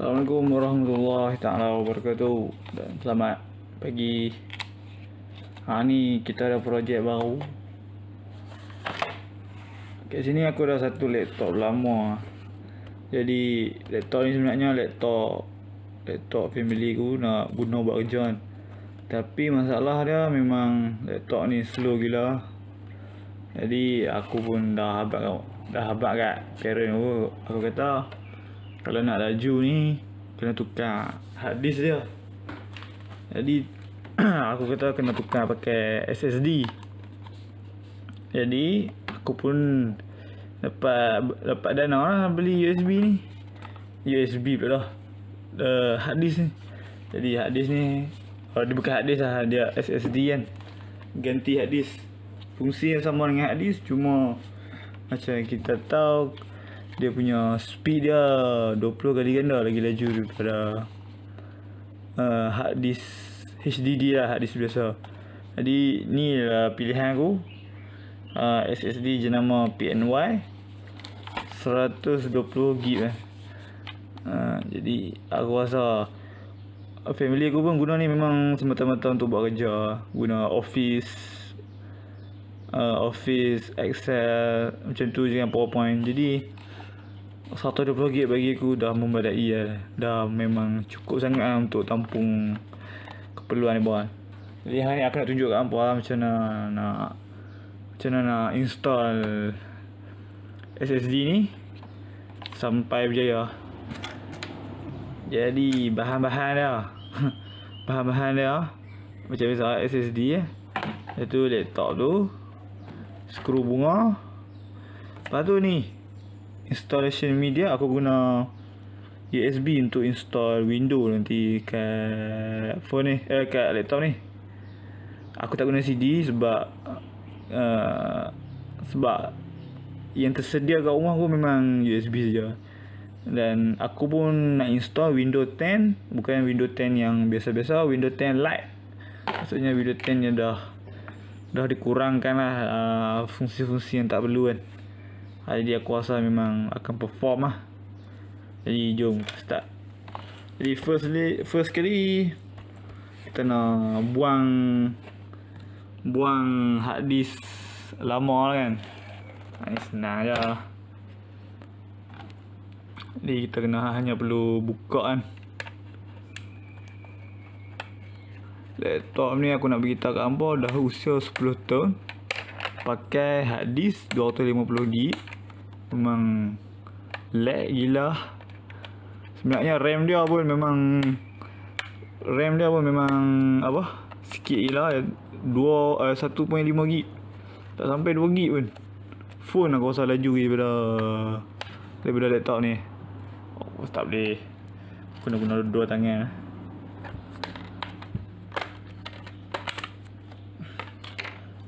Assalamualaikum warahmatullahi taala wabarakatuh dan selamat pagi. Ni kita ada projek baru. Kat sini aku ada satu laptop lama. Jadi laptop ni sebenarnya laptop family ku nak guna buat kerja kan. Tapi masalah dia memang laptop ni slow gila. Jadi aku pun dah habaq kat parent aku kata kalau nak laju ni kena tukar hard disk dia. Jadi aku kata kena tukar pakai SSD. Jadi aku pun dapat dana lah beli USB pula dah hard disk ni. Jadi hard disk ni dia bukan hard disk lah, dia SSD kan. Ganti hard disk. Fungsi yang sama dengan hard disk, cuma macam kita tahu dia punya speed dia 20 kali ganda lagi laju daripada hard disk HDD lah, hard disk biasa. Jadi ni lah pilihan aku. SSD jenama PNY 120GB jadi aku rasa family aku pun guna ni memang semata-mata untuk buat kerja, guna Office Excel macam tu dengan PowerPoint. Jadi 120GB bagi aku dah memadai lah. Dah memang cukup sangat lah untuk tampung keperluan ni bawah. Jadi hari ni aku nak tunjuk kat hampa macam mana nak install SSD ni sampai berjaya. Jadi bahan-bahan dia macam biasa SSD iaitu laptop tu, skru bunga. Lepas tu ni installation media, aku guna USB untuk install Windows nanti kat phone ni, kat laptop ni. Aku tak guna CD sebab yang tersedia kat rumah aku memang USB saja. Dan aku pun nak install Windows 10, bukan Windows 10 yang biasa-biasa, Windows 10 Lite. Maksudnya Windows 10 yang dah dikurangkan lah fungsi-fungsi yang tak perlu kan. Jadi aku rasa memang akan perform lah. Jadi jom start. Jadi first kali kita nak buang hard disk lama lah kan. Ini senang je. Jadi kita hanya perlu buka kan. Laptop ni aku nak beritahu kat hampa dah usia 10 tahun. Pakai hard disk 250GB. Memang lag gila. Sebenarnya RAM dia pun memang sikit gila. 1.5GB. Tak sampai 2GB pun. Phone aku rasa laju daripada laptop ni. Tak boleh. Aku nak guna dua tangan.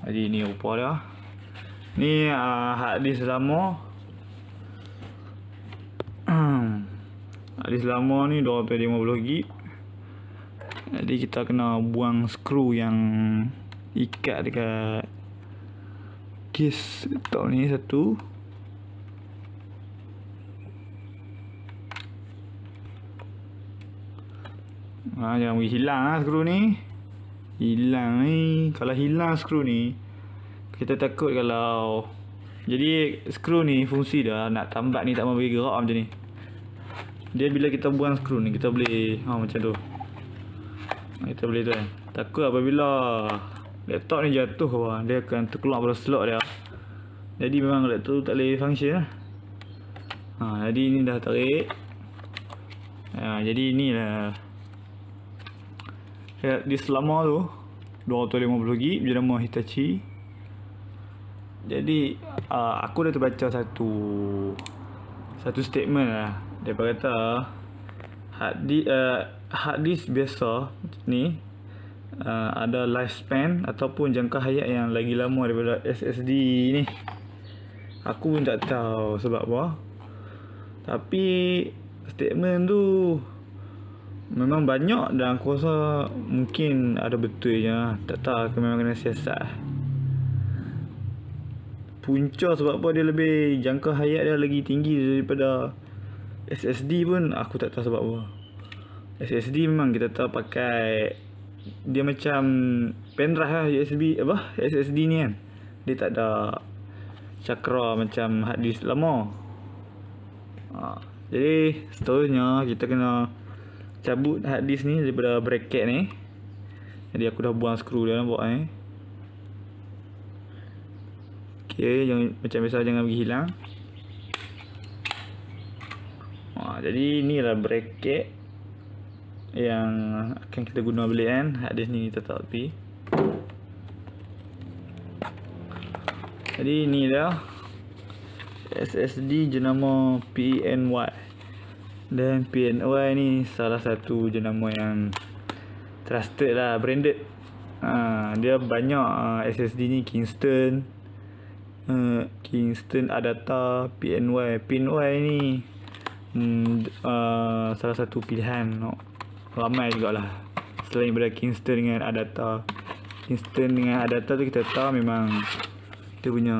Jadi ni rupa dia. Ni hard disk lama. Hard disk lama ni 250GB. Jadi kita kena buang skru yang ikat dekat case laptop ni satu. Jangan bagi hilang lah skru ni. Hilang ni. Kalau hilang skru ni, kita takut kalau jadi skru ni fungsi dah nak tambat ni tak mau bagi gerak macam ni. Dia bila kita buang skru ni kita boleh macam tu. Kita boleh tu kan. Takut apabila laptop ni jatuh bawah, dia akan terkeluar pada slot dia. Jadi memang laptop tu tak boleh function lah. Jadi ni dah tarik. Jadi ni lah disk lama tu 250GB bernama Hitachi. Jadi aku dah terbaca satu statement lah. Dia kata hard disk biasa ni ada lifespan ataupun jangka hayat yang lagi lama daripada SSD ni. Aku pun tak tahu sebab apa. Tapi statement tu memang banyak dan aku rasa mungkin ada betulnya. Tak tahu, aku memang kena siasat. Punca sebab apa dia lebih jangka hayat dia lagi tinggi daripada SSD pun aku tak tahu sebab apa. SSD memang kita tahu pakai, dia macam pendrive lah, USB apa SSD ni kan. Dia tak ada cakra macam hard disk lama. Jadi seterusnya kita kena cabut hard disk ni daripada bracket ni. Jadi aku dah buang skru dia, nampak ni. Okay, jangan, macam biasa jangan bagi hilang. Jadi ni lah bracket yang akan kita guna beli kan. Hard disk ni kita taruh tepi. Jadi ni dah SSD jenama PNY. Dan PNY ni salah satu jenama yang trusted lah, branded. Dia banyak SSD ni, Kingston, Adata, PNY. PNY ni salah satu pilihan ramai jugalah. Selain daripada Kingston dengan Adata. Kingston dengan Adata tu kita tahu memang dia punya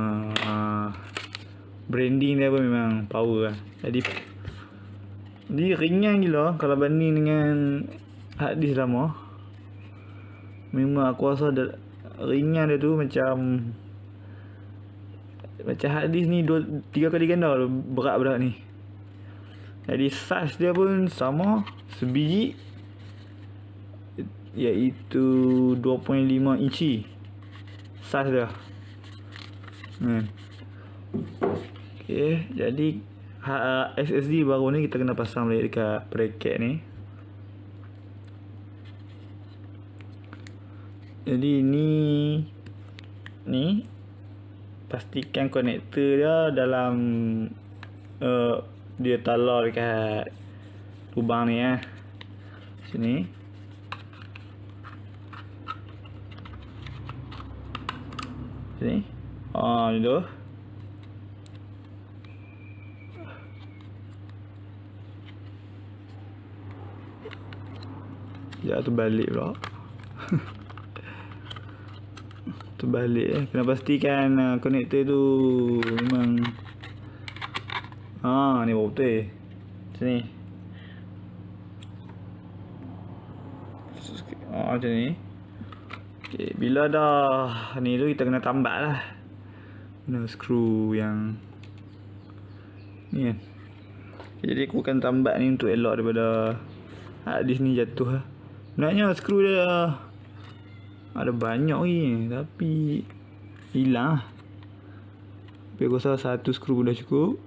branding dia pun memang power lah. Jadi dia ringan gila kalau banding dengan hard disk lama. Memang aku rasa ringan dia tu macam hard disk ni 3 kali ganda berat ni. Jadi size dia pun sama, sebiji, iaitu 2.5 inci size dia. Okay, jadi SSD baru ni kita kena pasang balik dekat bracket ni. Jadi ni pastikan konektor dia dalam dia talar dekat lubang ni sini. Sini. Ni tu. Ya, terbalik pula. Terbalik kena pastikan konektor tu memang ni baru betul. Sini. Macam ni. Okay, bila dah ni tu kita kena tambak lah. Guna skru yang ni kan. Jadi aku akan tambak ni untuk elok daripada hard disk ni jatuh lah. Sebenarnya skru dia ada banyak ni, tapi hilang lah. Tapi aku rasa satu skru pun dah cukup.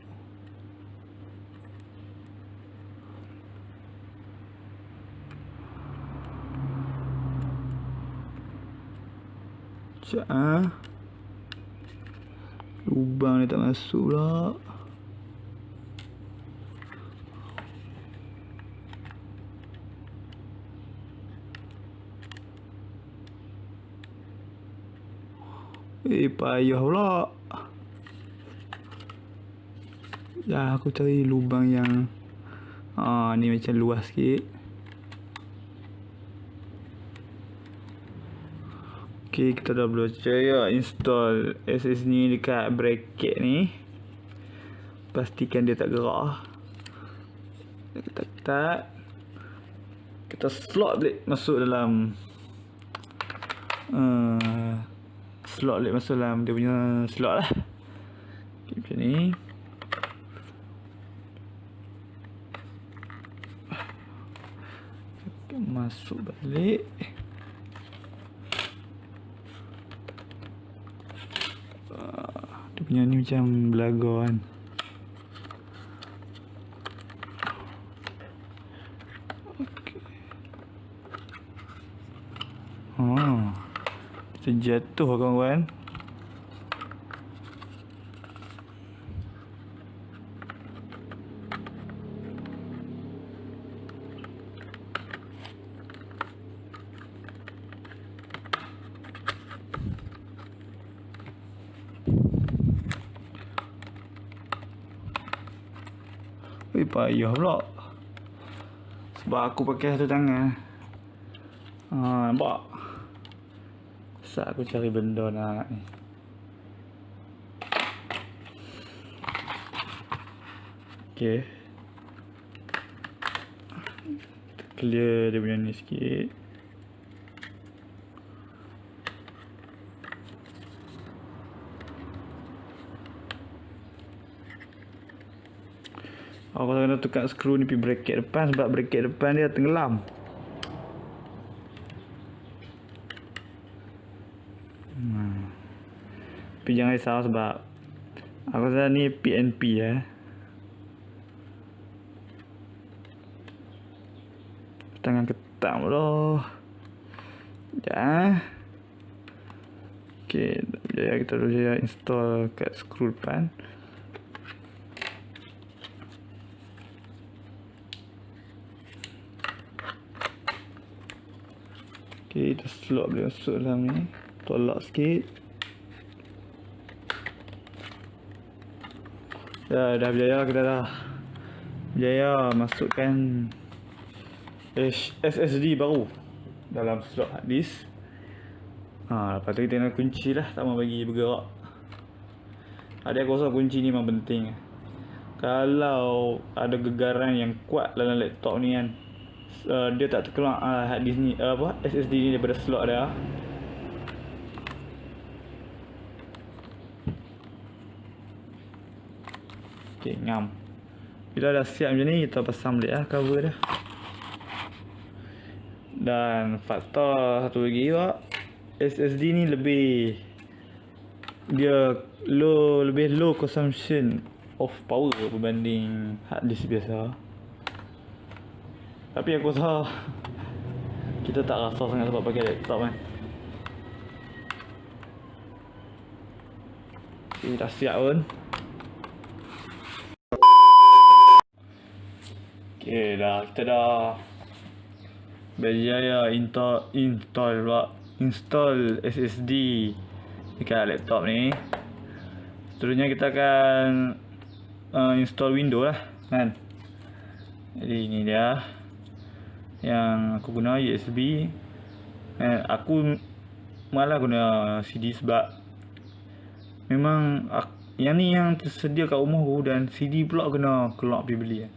Sekejap lubang ni tak masuk pula. Payah pula. Ya, aku cari lubang yang ni macam luas sikit. Okay, kita dah berjaya install SSD ni dekat bracket ni. Pastikan dia tak gerak. Kita slot balik masuk dalam slot balik masuk dalam dia punya slot lah. Okay, macam ni. Masuk balik. Dia punya ni macam belaga kan. Terjatuh kawan-kawan. Payah pula sebab aku pakai satu tangan. Nampak? Saat aku cari benda nak ni. Okay. clear dia punya ni sikit. Aku kena tukar skru ni pergi bracket depan sebab bracket depan dia tenggelam. Tapi jangan risau sebab aku rasa ni PNP tangan ketam pula. Sekejap Okay, kita dah install kat skru depan. Okay, kita slot dia masuk dalam ni. Tolak sikit. Dah berjaya, kita dah berjaya masukkan SSD baru dalam slot hard disk. Lepas tu kita kena kunci lah, tak mau bagi bergerak. Ada aku rasa kunci ni memang penting. Kalau ada gegaran yang kuat dalam laptop ni kan, dia tak terkeluar hard disk ni, SSD ni daripada slot dia. Okay, ngam. Bila dah siap macam ni, kita pasang balik lah cover dia. Dan faktor satu lagi juga, SSD ni lebih low consumption of power berbanding hard disk biasa. Tapi aku rasa kita tak rasa sangat sebab pakai laptop kan. Okay, dah siap pun. Okay, kita dah berjaya install SSD dekat laptop ni. Seterusnya kita akan install Windows lah kan. Jadi ini dia yang aku guna USB. Aku malah guna CD sebab memang yang ni yang tersedia kat rumah aku, dan CD pula kena keluar pergi beli kan.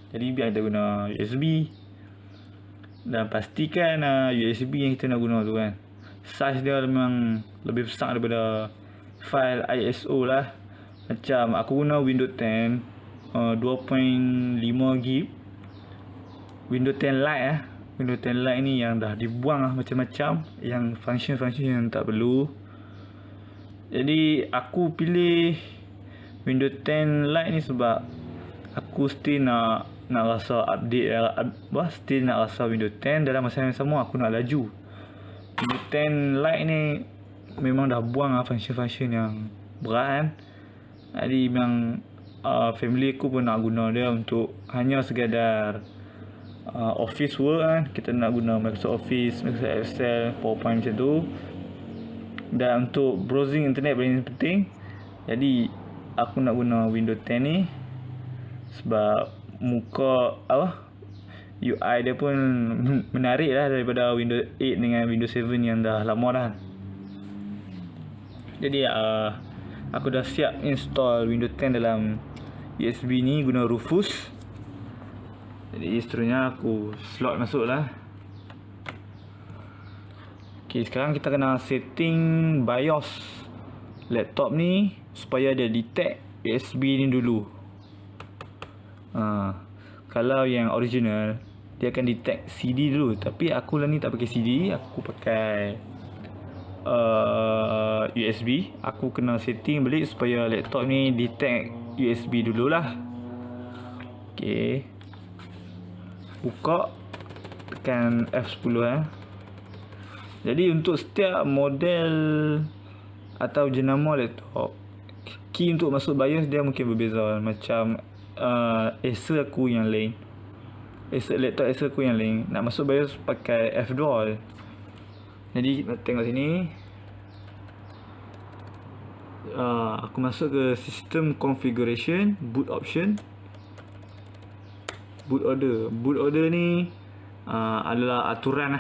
Jadi biar kita guna USB. Dan pastikan USB yang kita nak guna tu kan, size dia memang lebih besar daripada file ISO lah. Macam aku guna Windows 10 2.5GB, Windows 10 Lite Windows 10 Lite ni yang dah dibuang macam-macam, yang function-function yang tak perlu. Jadi aku pilih Windows 10 Lite ni sebab aku still nak rasa update still nak rasa Windows 10 dalam masa yang sama aku nak laju. Windows 10 Lite ni memang dah buang function-function yang berat kan. Jadi memang family aku pun nak guna dia untuk hanya sekadar office work kan. Kita nak guna Microsoft Office, Microsoft Excel, PowerPoint macam tu. Dan untuk browsing internet paling penting. Jadi aku nak guna Windows 10 ni sebab muka UI dia pun menarik lah daripada Windows 8 dengan Windows 7 yang dah lama dah. Jadi aku dah siap install Windows 10 dalam USB ni guna Rufus. Jadi seterusnya aku slot masuk lah. Ok, sekarang kita kena setting BIOS laptop ni supaya dia detect USB ni dulu. Kalau yang original dia akan detect CD dulu, tapi aku lah ni tak pakai CD, aku pakai USB. Aku kena setting balik supaya laptop ni detect USB dululah. Ok, buka, tekan F10 Jadi untuk setiap model atau jenama laptop, key untuk masuk BIOS dia mungkin berbeza. Macam Acer aku yang lain, laptop Acer aku yang lain, nak masuk BIOS pakai F2. Jadi tengok sini, aku masuk ke System Configuration, Boot Option, Boot Order. Boot Order ni adalah aturan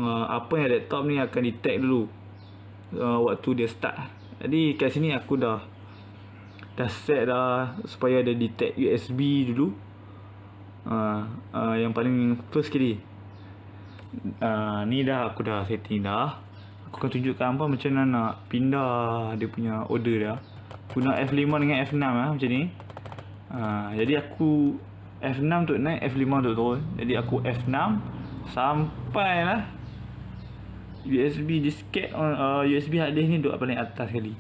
apa yang laptop ni akan detect dulu waktu dia start. Jadi kat sini aku dah set dah supaya dia detect USB dulu. Yang paling first sekali, ni dah aku dah setting dah. Aku akan tunjukkan apa macam mana nak pindah dia punya order dia. Guna F5 dengan F6 macam ni. Jadi aku F6 untuk naik, F5 untuk turun. Jadi aku F6 sampailah USB disket USB hard disk ni duduk paling atas sekali.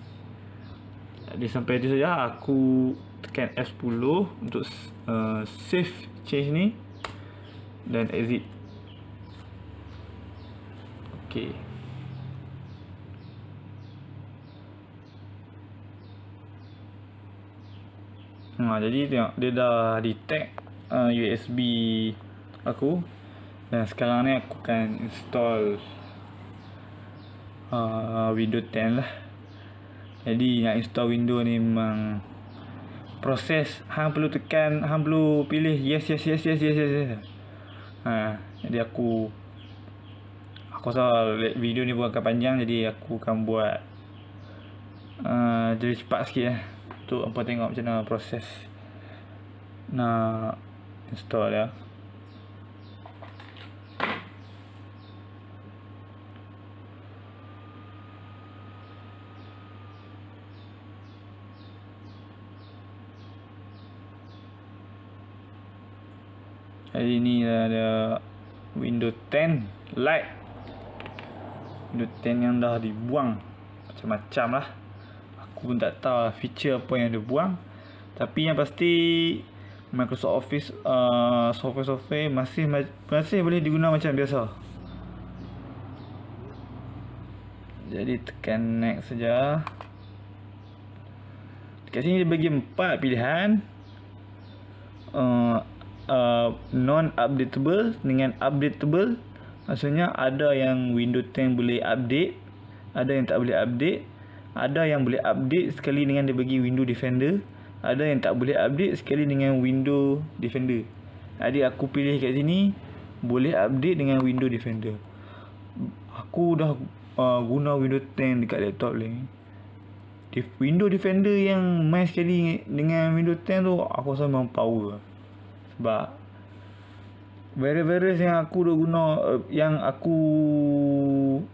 Jadi sampai tu saja aku tekan F10 untuk save change ni dan exit. Okey. Jadi tengok dia dah detect USB aku, dan sekarang ni aku akan install Windows 10 lah. Jadi nak install Windows ni memang proses, hang perlu tekan, hang perlu pilih yes. Jadi aku rasa video ni bukan panjang, jadi aku akan buat jadi cepat sikit lah untuk apa tengok macam mana proses nak install ya. Jadi ni ada Windows 10 Lite, Windows 10 yang dah dibuang macam-macam lah. Aku pun tak tahu feature apa yang dia buang, tapi yang pasti Microsoft Office software masih boleh digunakan macam biasa. Jadi tekan next saja. Dekat sini dia bagi 4 pilihan, non-updatable dengan updatable. Maksudnya ada yang Windows 10 boleh update, ada yang tak boleh update. Ada yang boleh update sekali dengan dia bagi Windows Defender, ada yang tak boleh update sekali dengan Windows Defender. Jadi aku pilih kat sini boleh update dengan Windows Defender. Aku dah guna Windows 10 dekat laptop ni. Windows Defender yang main sekali dengan Windows 10 tu aku rasa memang power. Sebab virus yang aku dah guna, yang aku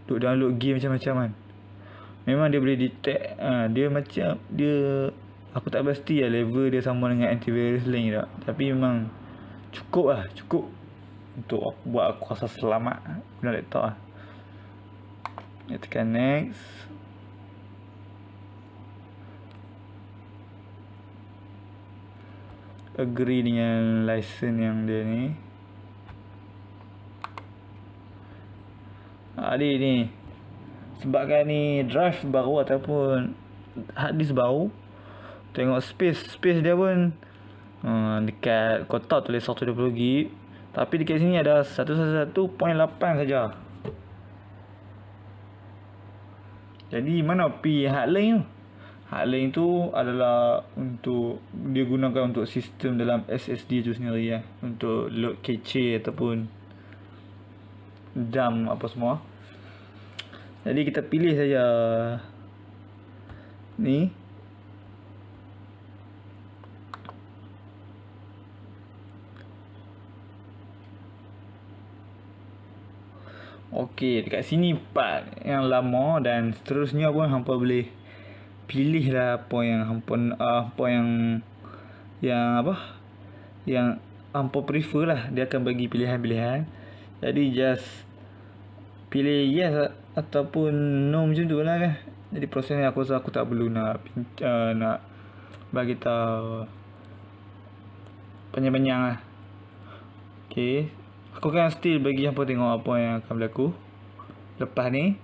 duk download game macam-macam kan, memang dia boleh detect. Dia macam dia, aku tak pasti lah level dia sama dengan antivirus lain tak, tapi memang cukup untuk buat aku rasa selamat guna laptop lah. Tekan next. Agree dengan license yang dia ni. Adik ni, sebabkan ni drive baru ataupun hard disk baru, tengok space dia pun dekat kotak tulis 120GB, tapi dekat sini ada 111.8 saja. Jadi mana pi hard link tu? Hard link tu adalah untuk dia gunakan untuk sistem dalam SSD tu sendiri ya, untuk load cache ataupun dump apa semua. Jadi kita pilih saja ni. Okey, dekat sini part yang lama dan seterusnya pun hampa boleh pilih lah apa yang hampa yang hampa prefer lah. Dia akan bagi pilihan-pilihan. Jadi just pilih yes ataupun no macam tu lah kan. Jadi proses ni aku rasa aku tak perlu nak bagi tahu panjang-panjang lah. Okey, aku akan still bagi hampa tengok apa yang akan berlaku lepas ni.